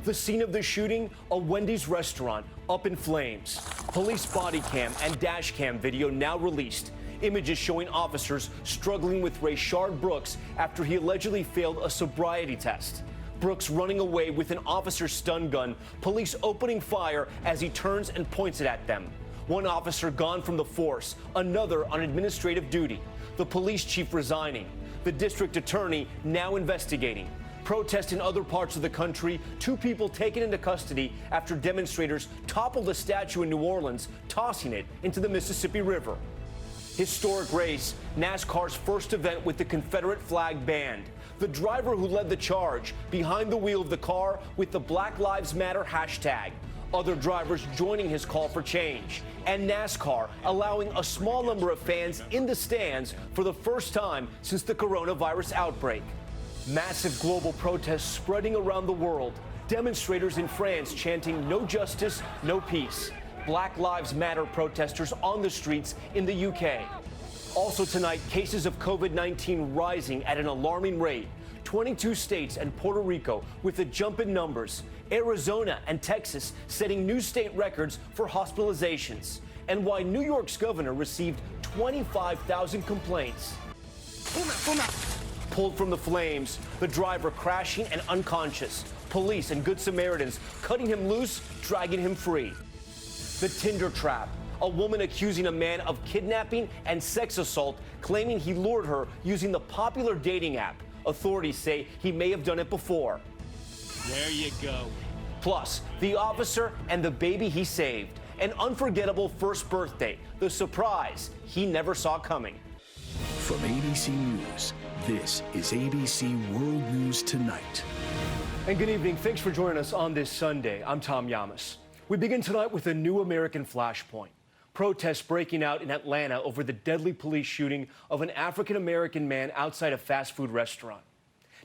The scene of the shooting, a Wendy's restaurant up in flames. Police body cam and dash cam video now released. Images showing officers struggling with Rayshard Brooks after he allegedly failed a sobriety test. Brooks running away with an officer's stun gun, police opening fire as he turns and points it at them. One officer gone from the force, another on administrative duty. The police chief resigning. The district attorney now investigating. Protests in other parts of the country, 2 people taken into custody after demonstrators toppled a statue in New Orleans, tossing it into the Mississippi River. Historic race, NASCAR's first event with the Confederate flag banned. The driver who led the charge behind the wheel of the car with the Black Lives Matter hashtag. Other drivers joining his call for change. And NASCAR allowing a small number of fans in the stands for the first time since the coronavirus outbreak. Massive global protests spreading around the world. Demonstrators in France chanting "No justice, no peace." Black Lives Matter protesters on the streets in the UK. Also tonight, cases of COVID-19 rising at an alarming rate. 22 states and Puerto Rico with a jump in numbers. Arizona and Texas setting new state records for hospitalizations. And why New York's governor received 25,000 complaints. Pulled from the flames, the driver crashing and unconscious. Police and Good Samaritans cutting him loose, dragging him free. The Tinder trap. A woman accusing a man of kidnapping and sex assault, claiming he lured her using the popular dating app. Authorities say he may have done it before. There you go. Plus, the officer and the baby he saved. An unforgettable first birthday. The surprise he never saw coming. From ABC News, this is ABC World News Tonight. And good evening. Thanks for joining us on this Sunday. I'm Tom Yamas. We begin tonight with a new American flashpoint. Protests breaking out in Atlanta over the deadly police shooting of an African-American man outside a fast food restaurant.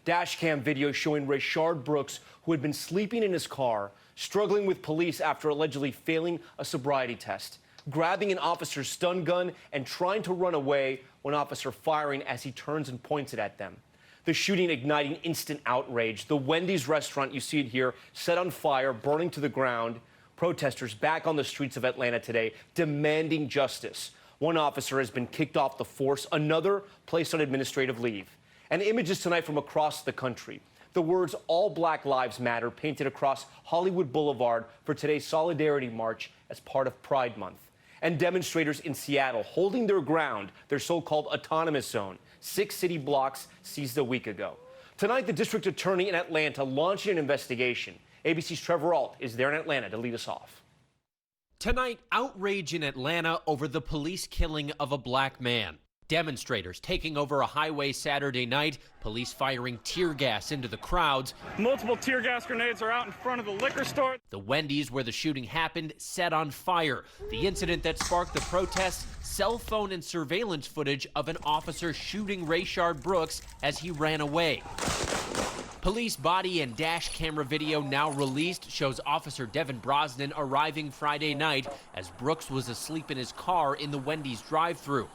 Dashcam video showing Rayshard Brooks, who had been sleeping in his car, struggling with police after allegedly failing a sobriety test, grabbing an officer's stun gun and trying to run away, one officer firing as he turns and points it at them. The shooting igniting instant outrage. The Wendy's restaurant, you see it here, set on fire, burning to the ground. Protesters back on the streets of Atlanta today demanding justice. One officer has been kicked off the force, another placed on administrative leave. And images tonight from across the country. The words "All Black Lives Matter" painted across Hollywood Boulevard for today's Solidarity March as part of Pride Month. And demonstrators in Seattle holding their ground, their so-called autonomous zone, 6 city blocks seized a week ago. Tonight, the district attorney in Atlanta launching an investigation. ABC's Trevor Ault is there in Atlanta to lead us off. Tonight, outrage in Atlanta over the police killing of a black man. Demonstrators taking over a highway Saturday night, police firing tear gas into the crowds. Multiple tear gas grenades are out in front of the liquor store. The Wendy's where the shooting happened set on fire. The incident that sparked the protests, cell phone and surveillance footage of an officer shooting Rayshard Brooks as he ran away. Police body and dash camera video now released shows Officer Devin Brosnan arriving Friday night as Brooks was asleep in his car in the Wendy's drive-thru.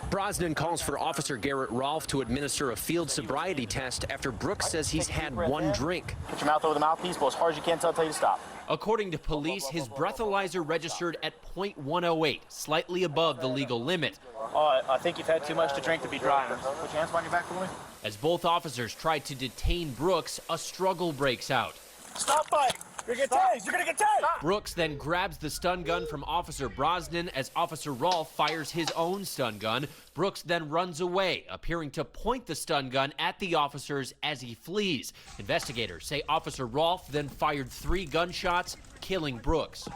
Brosnan calls for Officer Garrett Rolfe to administer a field sobriety test after Brooks says he's had one drink. Put your mouth over the mouthpiece, blow as hard as you can until I tell you to stop. According to police, his breathalyzer registered at .108, slightly above the legal limit. I think you've had too much to drink to be driving. Put your hands behind your back for me. As both officers tried to detain Brooks, a struggle breaks out. Stop fighting! You're gonna get tased! You're gonna get tased! Brooks then grabs the stun gun from Officer Brosnan as Officer Rolfe fires his own stun gun. Brooks then runs away, appearing to point the stun gun at the officers as he flees. Investigators say Officer Rolfe then fired 3 gunshots, killing Brooks.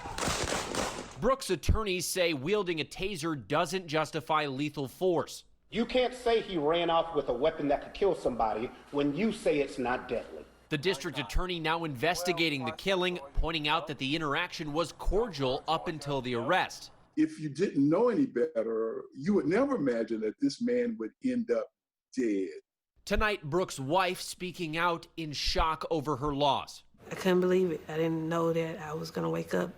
Brooks' attorneys say wielding a taser doesn't justify lethal force. You can't say he ran off with a weapon that could kill somebody when you say it's not deadly. The district attorney now investigating the killing, pointing out that the interaction was cordial up until the arrest. If you didn't know any better, you would never imagine that this man would end up dead. Tonight, Brooks' wife speaking out in shock over her loss. I couldn't believe it. I didn't know that I was going to wake up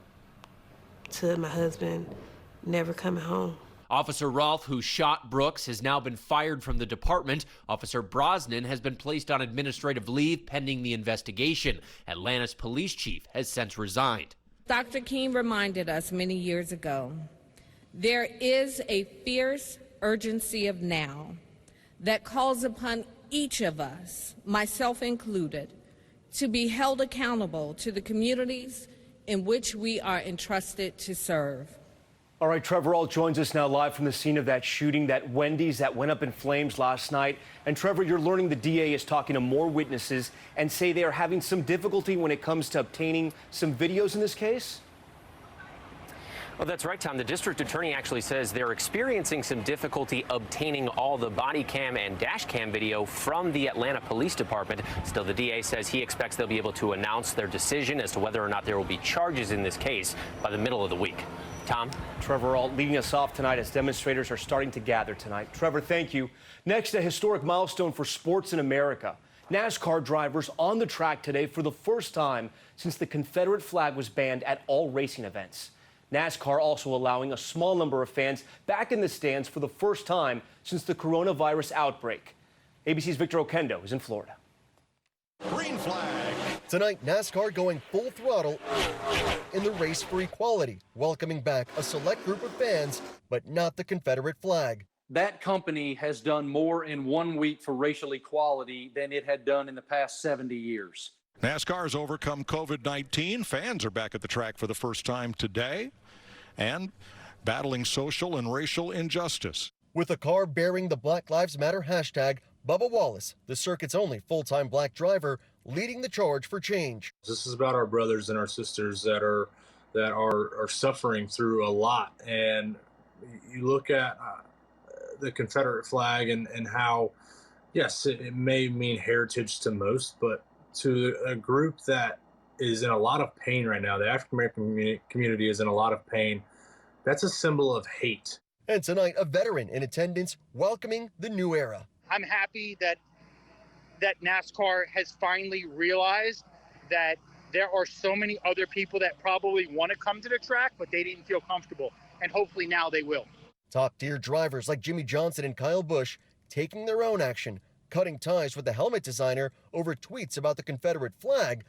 to my husband never coming home. Officer Rolfe, who shot Brooks, has now been fired from the department. Officer Brosnan has been placed on administrative leave pending the investigation. Atlanta's police chief has since resigned. Dr. King reminded us many years ago, there is a fierce urgency of now that calls upon each of us, myself included, to be held accountable to the communities in which we are entrusted to serve. All right, Trevor Ault joins us now live from the scene of that shooting, that Wendy's that went up in flames last night. And Trevor, you're learning the DA is talking to more witnesses and say they are having some difficulty when it comes to obtaining some videos in this case? Well, that's right, Tom. The district attorney actually says they're experiencing some difficulty obtaining all the body cam and dash cam video from the Atlanta Police Department. Still, the DA says he expects they'll be able to announce their decision as to whether or not there will be charges in this case by the middle of the week. Tom? Trevor Ault leading us off tonight as demonstrators are starting to gather tonight. Trevor, thank you. Next, a historic milestone for sports in America. NASCAR drivers on the track today for the first time since the Confederate flag was banned at all racing events. NASCAR also allowing a small number of fans back in the stands for the first time since the coronavirus outbreak. ABC's Victor Oquendo is in Florida. Green flag. Tonight, NASCAR going full throttle in the race for equality, welcoming back a select group of fans, but not the Confederate flag. That company has done more in 1 week for racial equality than it had done in the past 70 years. NASCAR's overcome COVID-19. Fans are back at the track for the first time today and battling social and racial injustice. With a car bearing the Black Lives Matter hashtag, Bubba Wallace, the circuit's only full-time black driver, leading the charge for change. This is about our brothers and our sisters that are suffering through a lot. And you look at the Confederate flag and how, yes, it may mean heritage to most, but to a group that is in a lot of pain right now, the African American community is in a lot of pain, that's a symbol of hate. And tonight, a veteran in attendance welcoming the new era. I'm happy that NASCAR has finally realized that there are so many other people that probably want to come to the track, but they didn't feel comfortable. And hopefully now they will. Top-tier drivers like Jimmy Johnson and Kyle Busch taking their own action, cutting ties with the helmet designer over tweets about the Confederate flag.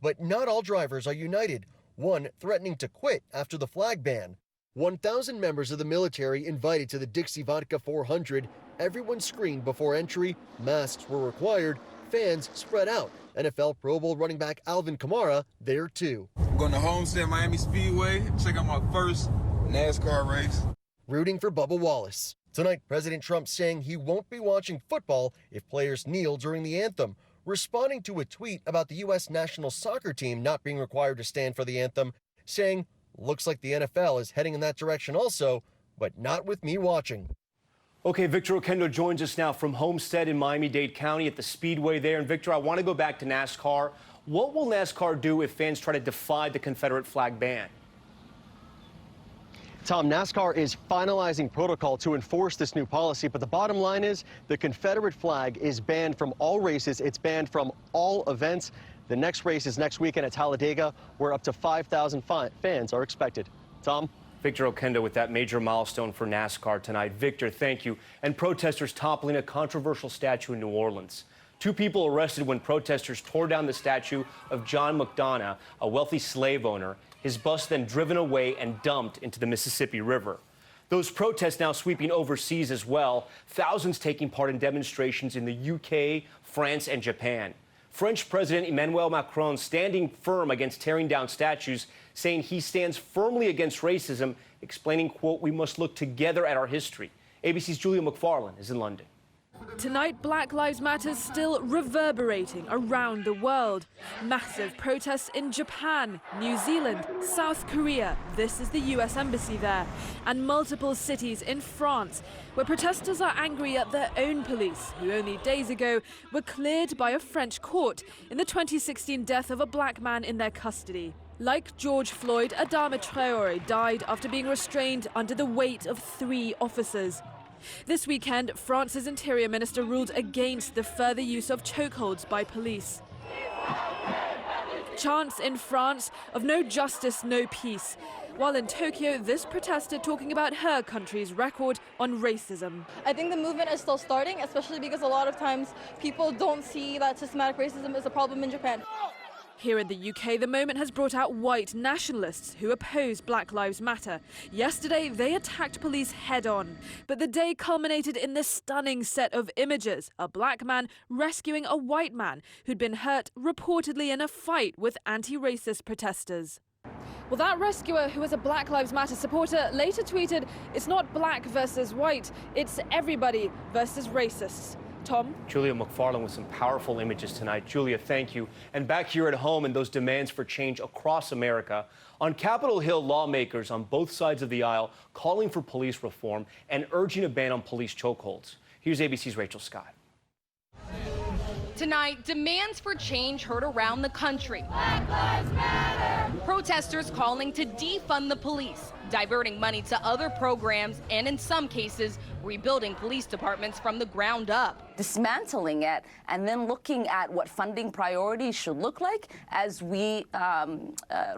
But not all drivers are united, one threatening to quit after the flag ban. 1,000 members of the military invited to the Dixie Vodka 400. Everyone screened before entry. Masks were required. Fans spread out. NFL Pro Bowl running back Alvin Kamara there too. I'm going to Homestead Miami Speedway. Check out my first NASCAR race. Rooting for Bubba Wallace. Tonight, President Trump saying he won't be watching football if players kneel during the anthem. Responding to a tweet about the U.S. national soccer team not being required to stand for the anthem, saying, looks like the NFL is heading in that direction also, but not with me watching. Okay, Victor Oquendo joins us now from Homestead in Miami-Dade County at the Speedway there. And Victor, I want to go back to NASCAR. What will NASCAR do if fans try to defy the Confederate flag ban? Tom, NASCAR is finalizing protocol to enforce this new policy, but the bottom line is the Confederate flag is banned from all races. It's banned from all events. The next race is next weekend at Talladega, where up to 5,000 fans are expected. Tom? Victor Oquendo with that major milestone for NASCAR tonight. Victor, thank you. And protesters toppling a controversial statue in New Orleans. 2 people arrested when protesters tore down the statue of John McDonough, a wealthy slave owner. His bus then driven away and dumped into the Mississippi River. Those protests now sweeping overseas as well, thousands taking part in demonstrations in the UK, France, and Japan. French President Emmanuel Macron standing firm against tearing down statues, saying he stands firmly against racism, explaining, quote, we must look together at our history. ABC's Julia McFarlane is in London. Tonight, Black Lives Matter still reverberating around the world. Massive protests in Japan, New Zealand, South Korea. This is the US Embassy there. And multiple cities in France, where protesters are angry at their own police, who only days ago were cleared by a French court in the 2016 death of a black man in their custody. Like George Floyd, Adama Traore died after being restrained under the weight of 3 officers. This weekend, France's Interior Minister ruled against the further use of chokeholds by police. Chants in France of no justice, no peace. while in Tokyo, this protester talking about her country's record on racism. I think the movement is still starting, especially because a lot of times people don't see that systematic racism is a problem in Japan. Here in the UK, the moment has brought out white nationalists who oppose Black Lives Matter. Yesterday, they attacked police head-on. But the day culminated in this stunning set of images. A black man rescuing a white man who'd been hurt reportedly in a fight with anti-racist protesters. Well, that rescuer, who is a Black Lives Matter supporter, later tweeted, "It's not black versus white, it's everybody versus racists." Tom? Julia McFarland with some powerful images tonight. Julia, thank you. And back here at home and those demands for change across America. On Capitol Hill, lawmakers on both sides of the aisle calling for police reform and urging a ban on police chokeholds. Here's ABC's Rachel Scott. Tonight, demands for change heard around the country. Black Lives Matter. Protesters calling to defund the police, diverting money to other programs, and in some cases, rebuilding police departments from the ground up. Dismantling it and then looking at what funding priorities should look like as we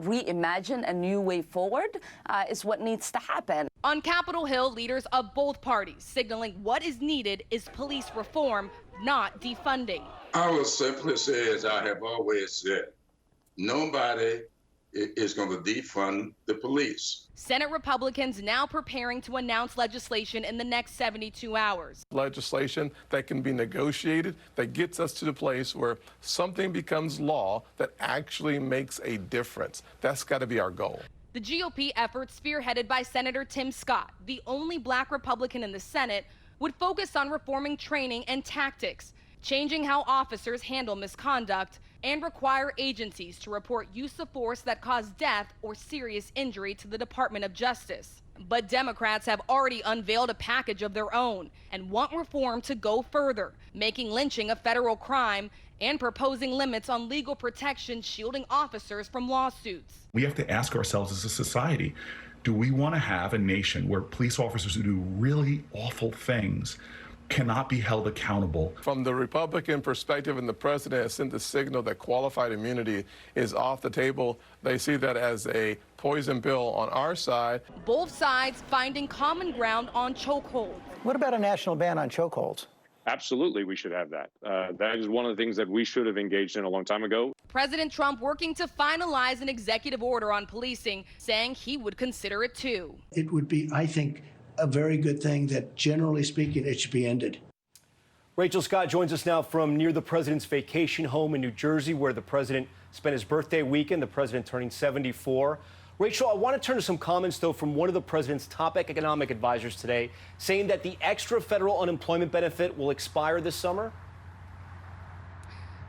reimagine a new way forward is what needs to happen. On Capitol Hill, leaders of both parties signaling what is needed is police reform, not defunding. I will simply say, as I have always said, nobody is going to defund the police. Senate Republicans now preparing to announce legislation in the next 72 hours. Legislation that can be negotiated, that gets us to the place where something becomes law that actually makes a difference. That's got to be our goal. The GOP effort, spearheaded by Senator Tim Scott, the only black Republican in the Senate, would focus on reforming training and tactics, changing how officers handle misconduct, and require agencies to report use of force that caused death or serious injury to the Department of Justice. But Democrats have already unveiled a package of their own and want reform to go further, making lynching a federal crime and proposing limits on legal protection shielding officers from lawsuits. We have to ask ourselves as a society, do we want to have a nation where police officers who do really awful things cannot be held accountable? From the Republican perspective, and the president has sent the signal that qualified immunity is off the table. They see that as a poison pill on our side. Both sides finding common ground on chokeholds. What about a national ban on chokeholds? Absolutely, we should have that. That is one of the things that we should have engaged in a long time ago. President Trump working to finalize an executive order on policing, saying he would consider it too. It would be, I think, a very good thing that, generally speaking, it should be ended. Rachel Scott joins us now from near the president's vacation home in New Jersey, where the president spent his birthday weekend, the president turning 74. Rachel, I want to turn to some comments, though, from one of the president's top economic advisors today, saying that the extra federal unemployment benefit will expire this summer.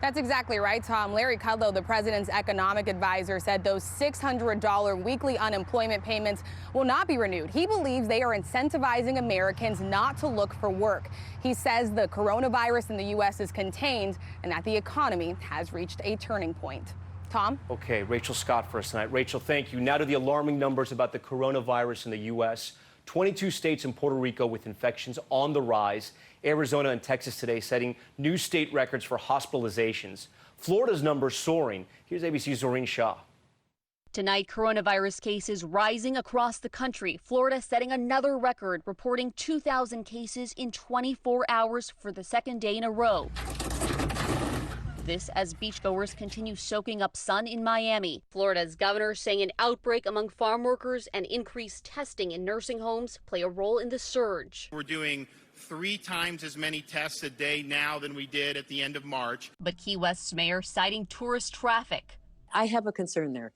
That's exactly right, Tom. Larry Kudlow, the president's economic advisor, said those $600 weekly unemployment payments will not be renewed. He believes they are incentivizing Americans not to look for work. He says the coronavirus in the U.S. is contained and that the economy has reached a turning point. Tom? Okay, Rachel Scott for us tonight. Rachel, thank you. Now to the alarming numbers about the coronavirus in the U.S. 22 states and Puerto Rico with infections on the rise. Arizona and Texas today setting new state records for hospitalizations. Florida's numbers soaring. Here's ABC's Zorin Shah. Tonight, coronavirus cases rising across the country. Florida setting another record, reporting 2,000 cases in 24 hours for the second day in a row. This as beachgoers continue soaking up sun in Miami. Florida's governor saying an outbreak among farm workers and increased testing in nursing homes play a role in the surge. We're doing 3 times as many tests a day now than we did at the end of March. But Key West's mayor citing tourist traffic. I have a concern there.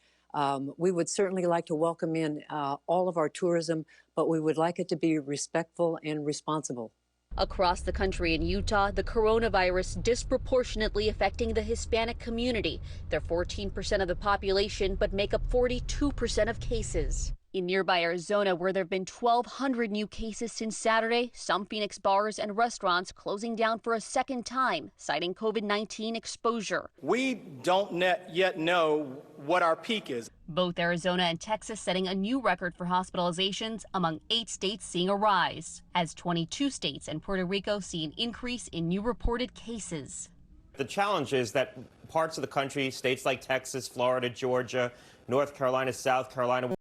We would certainly like to welcome in all of our tourism, but we would like it to be respectful and responsible. Across the country in Utah, the coronavirus disproportionately affecting the Hispanic community. They're 14% of the population, but make up 42% of cases. In nearby Arizona, where there have been 1,200 new cases since Saturday, some Phoenix bars and restaurants closing down for a second time, citing COVID-19 exposure. We don't yet know what our peak is. Both Arizona and Texas setting a new record for hospitalizations, among 8 states seeing a rise, as 22 states and Puerto Rico see an increase in new reported cases. The challenge is that parts of the country, states like Texas, Florida, Georgia, North Carolina, South Carolina,